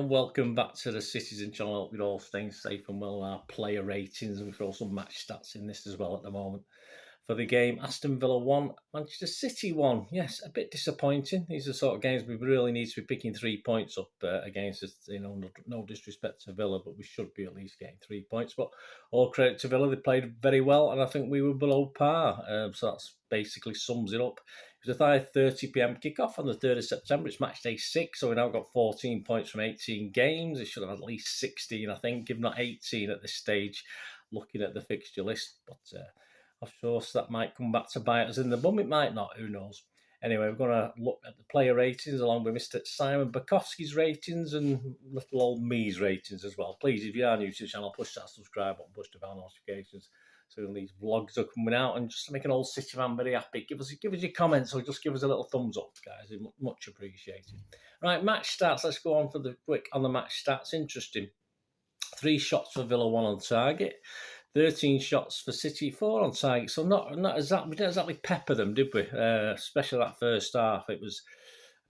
and welcome back to the Citizen channel. Hope you're all staying safe and well. Our player ratings, and we throw some match stats in this as well at the moment. For the game, Aston Villa 1, Manchester City 1. Yes, a bit disappointing. These are the sort of games we really need to be picking 3 points up against us. No disrespect to Villa, but we should be at least getting 3 points. But all credit to Villa, they played very well, and I think we were below par. So that's basically sums it up. It was a 5:30 p.m. kickoff on the 3rd of September. It's match day 6, so we now got 14 points from 18 games. It should have at least 16, I think, if not 18 at this stage, looking at the fixture list. But of course, that might come back to bite us in the bum. It might not, who knows. Anyway, we're going to look at the player ratings along with Mr. Simon Bukowski's ratings and little old me's ratings as well. Please, if you are new to the channel, push that subscribe button, push the bell notifications. So when these vlogs are coming out, and just to make an old City fan very happy, give us your comments or just give us a little thumbs up, guys. It's much appreciated. Right, match stats. Let's go on for the quick on the match stats. Interesting. 3 shots for Villa, 1 on target. 13 shots for City, 4 on target. So not exactly, we didn't exactly pepper them, did we? Especially that first half. It was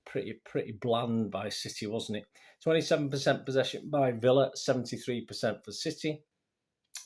pretty bland by City, wasn't it? 27% possession by Villa, 73% for City.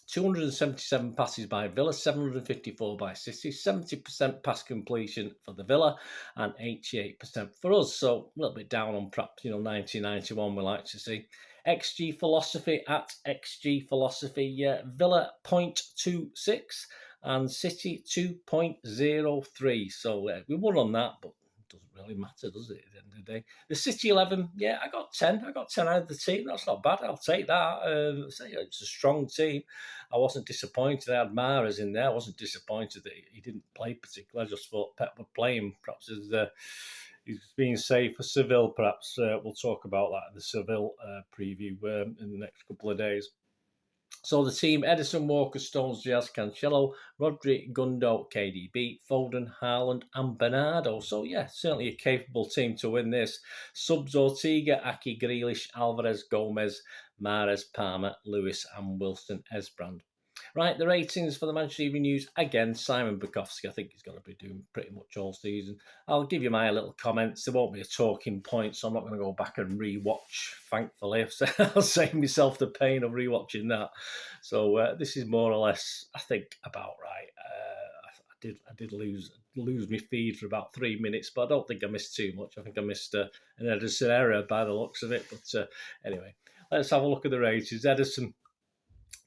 277 passes by Villa, 754 by City, 70% pass completion for the Villa, and 88% for us. So a little bit down on perhaps 1991 we like to see. XG philosophy at XG philosophy, Villa 0.26 and City 2.03. So we won on that, but doesn't really matter, does it, at the end of the day? The City 11, I got 10. I got 10 out of the team. That's not bad. I'll take that. It's a strong team. I wasn't disappointed. I had Mahrez in there. I wasn't disappointed that he didn't play particularly. I just thought Pep would play him. Perhaps as he's being safe for Seville. Perhaps we'll talk about that in the Seville preview in the next couple of days. So the team: Edison, Walker, Stones, Diaz, Cancelo, Rodri, Gundo, KDB, Foden, Haaland and Bernardo. So certainly a capable team to win this. Subs: Ortega, Aki, Grealish, Alvarez, Gomez, Mahrez, Palmer, Lewis and Wilson Esbrand. Right, the ratings for the Manchester Evening News. Again, Simon Bukowski. I think he's going to be doing pretty much all season. I'll give you my little comments. There won't be a talking point, so I'm not going to go back and rewatch. Thankfully, I'll save myself the pain of rewatching that. So this is more or less, I think, about right. I did lose my feed for about 3 minutes, but I don't think I missed too much. I think I missed an Edison error by the looks of it. But anyway, let's have a look at the ratings. Edison.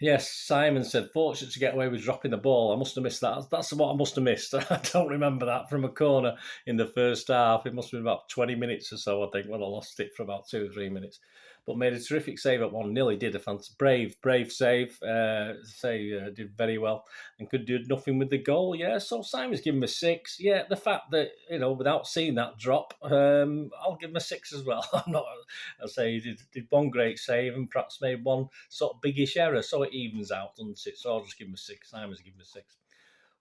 Yes, Simon said, fortunate to get away with dropping the ball. I must have missed that. That's what I must have missed. I don't remember that from a corner in the first half. It must have been about 20 minutes or so, I think, when I lost it for about 2 or 3 minutes. But made a terrific save at 1-0. He did a fantastic, brave save. Did very well and could do nothing with the goal. Yeah, so Simon's given him a 6. Yeah, the fact that, without seeing that drop, I'll give him a 6 as well. I'll say he did one great save and perhaps made one sort of biggish error. So it evens out, doesn't it? So I'll just give him a 6. Simon's given him a 6.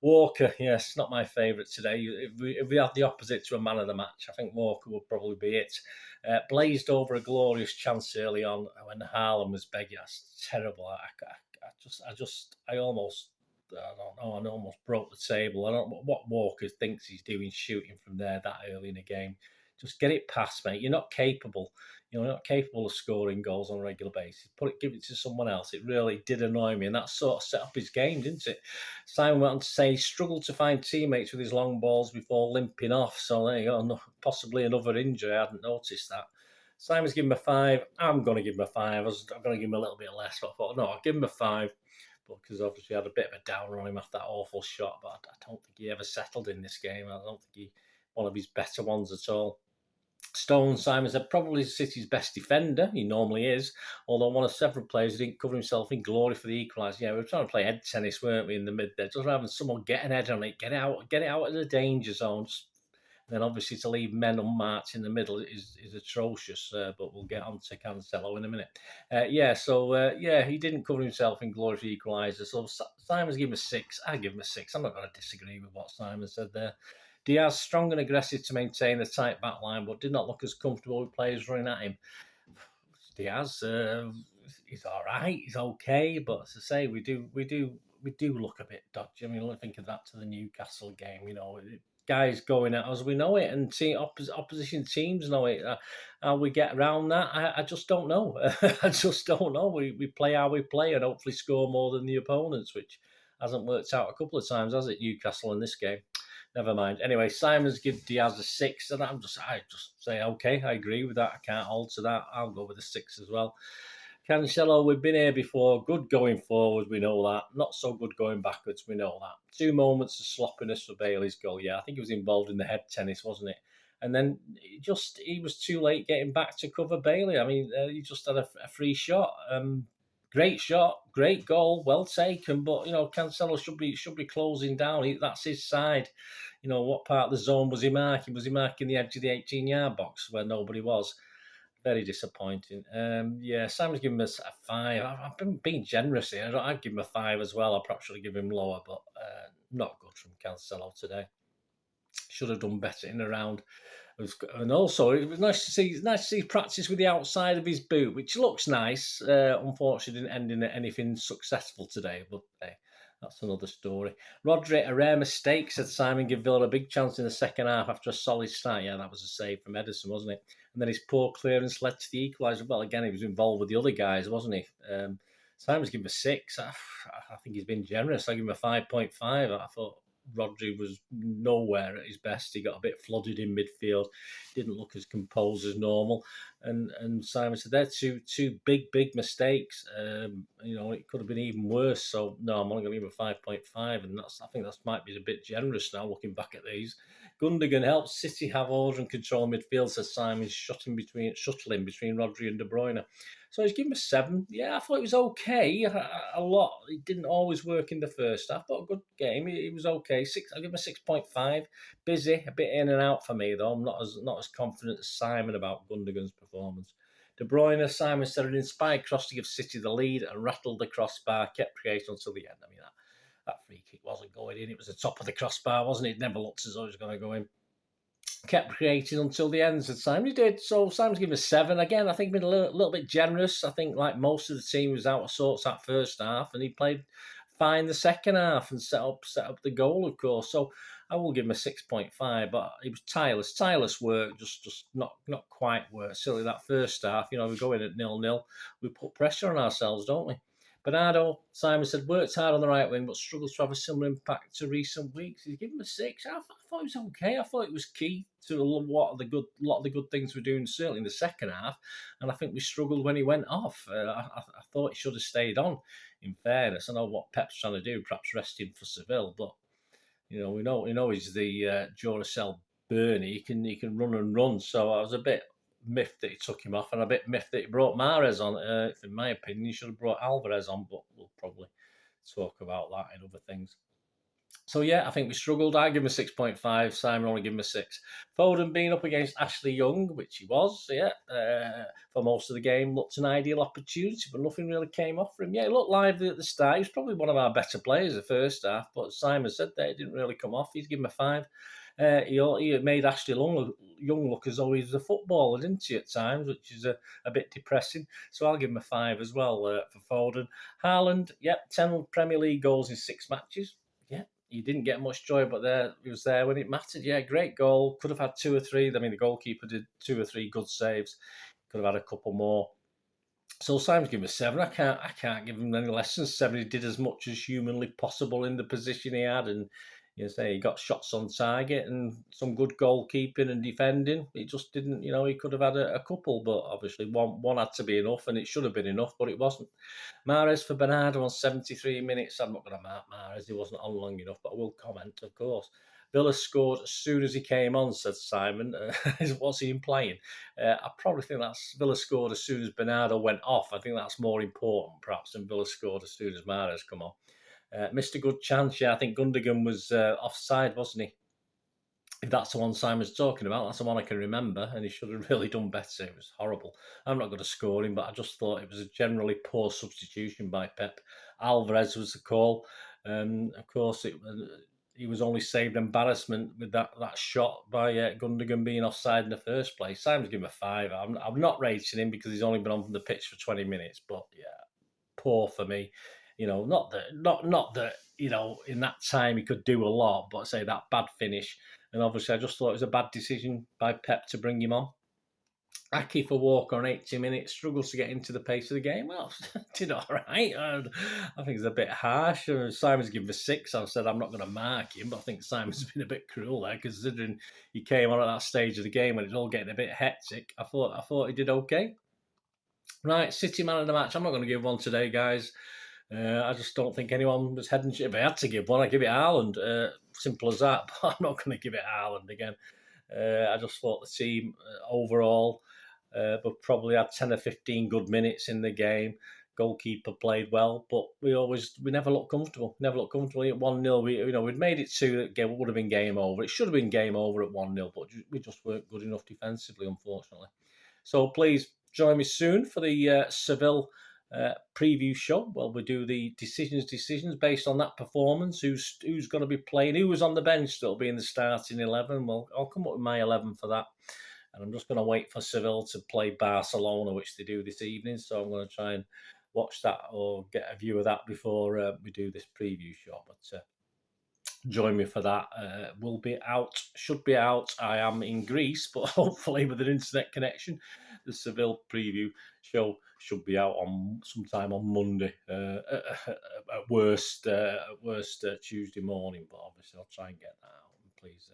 Walker, yes, not my favourite today. If we had the opposite to a man of the match, I think Walker would probably be it. Blazed over a glorious chance early on when Haaland was begging. That's terrible. I almost broke the table. I don't know what Walker thinks he's doing shooting from there that early in the game. Just get it past, mate. You're not capable. You're not capable of scoring goals on a regular basis. Give it to someone else. It really did annoy me, and that sort of set up his game, didn't it? Simon went on to say he struggled to find teammates with his long balls before limping off. So there you go. Possibly another injury. I hadn't noticed that. Simon's given him a 5. I'm going to give him a 5. I'm going to give him a little bit less, but I thought, no, I'll give him a 5. Because obviously had a bit of a downer on him after that awful shot, but I don't think he ever settled in this game. I don't think he one of his better ones at all. Stone, Simon said, probably City's best defender. He normally is, although one of several players who didn't cover himself in glory for the equaliser. Yeah, we were trying to play head tennis, weren't we, in the mid there? Just having someone get an head on it, get out of the danger zones. And then obviously to leave men unmarked in the middle is atrocious, but we'll get on to Cancelo in a minute. He didn't cover himself in glory for the equaliser. So Simon's given him a 6. I give him a 6. I'm not going to disagree with what Simon said there. Diaz, strong and aggressive to maintain a tight back line, but did not look as comfortable with players running at him. Diaz, he's all right, he's okay, but as I say, we do look a bit dodgy. I mean, think of that to the Newcastle game, guys going at us. We know it, and opposition teams know it. How we get around that, I just don't know. I just don't know. We play how we play and hopefully score more than the opponents, which hasn't worked out a couple of times, has it, Newcastle in this game? Never mind. Anyway, Simon's give Diaz a 6, and I just say, okay, I agree with that. I can't alter that. I'll go with a 6 as well. Cancelo, we've been here before. Good going forward, we know that. Not so good going backwards, we know that. 2 moments of sloppiness for Bailey's goal. Yeah, I think he was involved in the head tennis, wasn't it? And then he was too late getting back to cover Bailey. I mean, he just had a free shot. Great shot, great goal, well taken. But Cancelo should be closing down. That's his side. What part of the zone was he marking? Was he marking the edge of the 18-yard box where nobody was? Very disappointing. Simon's given us a 5. I've been being generous here. I'd give him a 5 as well. I perhaps should have given him lower, but not good from Cancelo today. Should have done better in a round. And also, it was nice to see practice with the outside of his boot, which looks nice. Unfortunately, didn't end in anything successful today, but hey, that's another story. Rodri, a rare mistake, said Simon. Give Villa a big chance in the second half after a solid start. Yeah, that was a save from Ederson, wasn't it? And then his poor clearance led to the equaliser. Well, again, he was involved with the other guys, wasn't he? Simon's given him a 6. I think he's been generous. I give him a 5.5. I thought Rodri was nowhere at his best. He got a bit flooded in midfield, didn't look as composed as normal. And Simon said they're two big mistakes. It could have been even worse. So no, I'm only going to give him a 5.5, and I think that might be a bit generous now looking back at these. Gundogan helps City have order and control midfield, says Simon, shuttling between Rodri and De Bruyne. So he's given a 7. Yeah, I thought it was okay. A lot. It didn't always work in the first half, but a good game. It was okay. 6. I'll give him a 6.5. Busy, a bit in and out for me though. I'm not as confident as Simon about Gundogan's performance. De Bruyne, Simon said, an inspired cross to give City the lead and rattled the crossbar, kept creating until the end. I mean, that free kick wasn't going in. It was the top of the crossbar, wasn't it? It never looked as though it was going to go in. Kept creating until the end, said Simon. He did. So Simon's given a 7. Again, I think been a little bit generous. I think like most of the team was out of sorts that first half, and he played fine the second half and set up the goal, of course. So I will give him a 6.5, but it was tireless work, just not quite work. Silly that first half, we go in at 0-0. We put pressure on ourselves, don't we? Bernardo, Simon said, worked hard on the right wing, but struggles to have a similar impact to recent weeks. He's given him a 6. I thought it was okay. I thought it was key to a lot of the good things we're doing, certainly in the second half. And I think we struggled when he went off. I thought he should have stayed on, in fairness. I know what Pep's trying to do, perhaps rest him for Seville, but we know he's the Duracell Bernie. He can run and run. So I was a bit miffed that he took him off, and a bit miffed that he brought Mahrez on. In my opinion, he should have brought Alvarez on, but we'll probably talk about that in other things. So yeah, I think we struggled. I give him a 6.5. Simon only give him a 6. Foden being up against Ashley Young, which he was, for most of the game, looked an ideal opportunity, but nothing really came off for him. Yeah, he looked lively at the start. He was probably one of our better players the first half, but Simon said that it didn't really come off. He's given him a 5. He made Ashley Young look as though he was a footballer, didn't he, at times, which is a bit depressing. So I'll give him a 5 as well for Foden. Haaland, 10 Premier League goals in 6 matches. Yeah, he didn't get much joy, but he was there when it mattered. Yeah, great goal. Could have had 2 or 3. I mean, the goalkeeper did 2 or 3 good saves. Could have had a couple more. So Simon's given him a 7. I can't give him any less than 7. He did as much as humanly possible in the position he had, and he got shots on target and some good goalkeeping and defending. It just didn't, he could have had a couple, but obviously one had to be enough, and it should have been enough, but it wasn't. Mahrez for Bernardo on 73 minutes. I'm not going to mark Mahrez. He wasn't on long enough, but I will comment, of course. Villa scored as soon as he came on, said Simon. What's he playing? I probably think that's Villa scored as soon as Bernardo went off. I think that's more important, perhaps, than Villa scored as soon as Mahrez come on. Missed a good chance, I think Gundogan was offside, wasn't he? If that's the one Simon's talking about, that's the one I can remember, and he should have really done better. It was horrible. I'm not going to score him, but I just thought it was a generally poor substitution by Pep. Alvarez was the call. Of course, he was only saved embarrassment with that shot by Gundogan being offside in the first place. Simon's given him a 5. I'm not rating him because he's only been on the pitch for 20 minutes, but yeah, poor for me. Not that in that time he could do a lot, but say that bad finish And obviously, I just thought it was a bad decision by Pep to bring him on. Aki for Walker on 80 minutes, struggles to get into the pace of the game. Well, did all right. I think it's a bit harsh. Simon's given a 6. I've said I'm not going to mark him, but I think Simon's been a bit cruel there, considering he came on at that stage of the game when it's all getting a bit hectic. I thought he did okay. Right, City man of the match. I'm not going to give one today, guys. I just don't think anyone was head and shoulders. If I had to give one, I'd give it Haaland. Simple as that. But I'm not going to give it Haaland again. I just thought the team overall, but probably had 10 or 15 good minutes in the game. Goalkeeper played well, but we never looked comfortable. Never looked comfortable. At 1-0, we'd made it 2. That would have been game over. It should have been game over at 1-0, but we just weren't good enough defensively, unfortunately. So please join me soon for the Seville preview show. Well, we do the decisions based on that performance. Who's going to be playing? Who was on the bench that'll be in the starting 11? Well, I'll come up with my 11 for that. And I'm just going to wait for Seville to play Barcelona, which they do this evening. So I'm going to try and watch that or get a view of that before we do this preview show. But join me for that. Should be out. I am in Greece, but hopefully with an internet connection, the Seville preview show should be out on sometime on Monday. At worst Tuesday morning, but obviously I'll try and get that out. And please,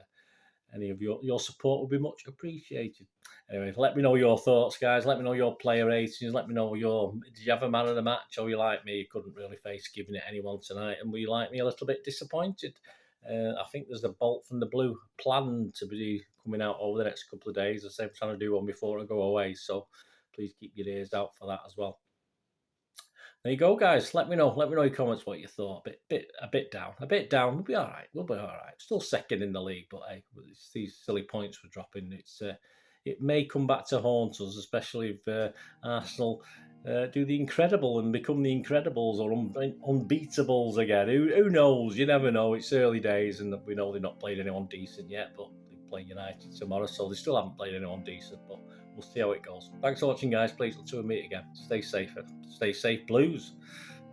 any of your support would be much appreciated. Anyway, let me know your thoughts, guys. Let me know your player ratings. Let me know did you have a man of the match, or you like me? You couldn't really face giving it anyone tonight, and were you like me a little bit disappointed? I think there's a Bolt from the Blue planned to be coming out over the next couple of days. I say I'm trying to do one before I go away, so please keep your ears out for that as well. There you go, guys. Let me know your comments what you thought. A bit down. We'll be all right. Still second in the league, but hey, these silly points we're dropping. It may come back to haunt us, especially if Arsenal do the incredible and become the Incredibles or unbeatables again. Who knows? You never know. It's early days, and we know they've not played anyone decent yet, but they play United tomorrow, so they still haven't played anyone decent, but we'll see how it goes. Thanks for watching, guys. Please, until we meet again, stay safe, Blues.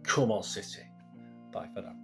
Come on, City. Bye for now.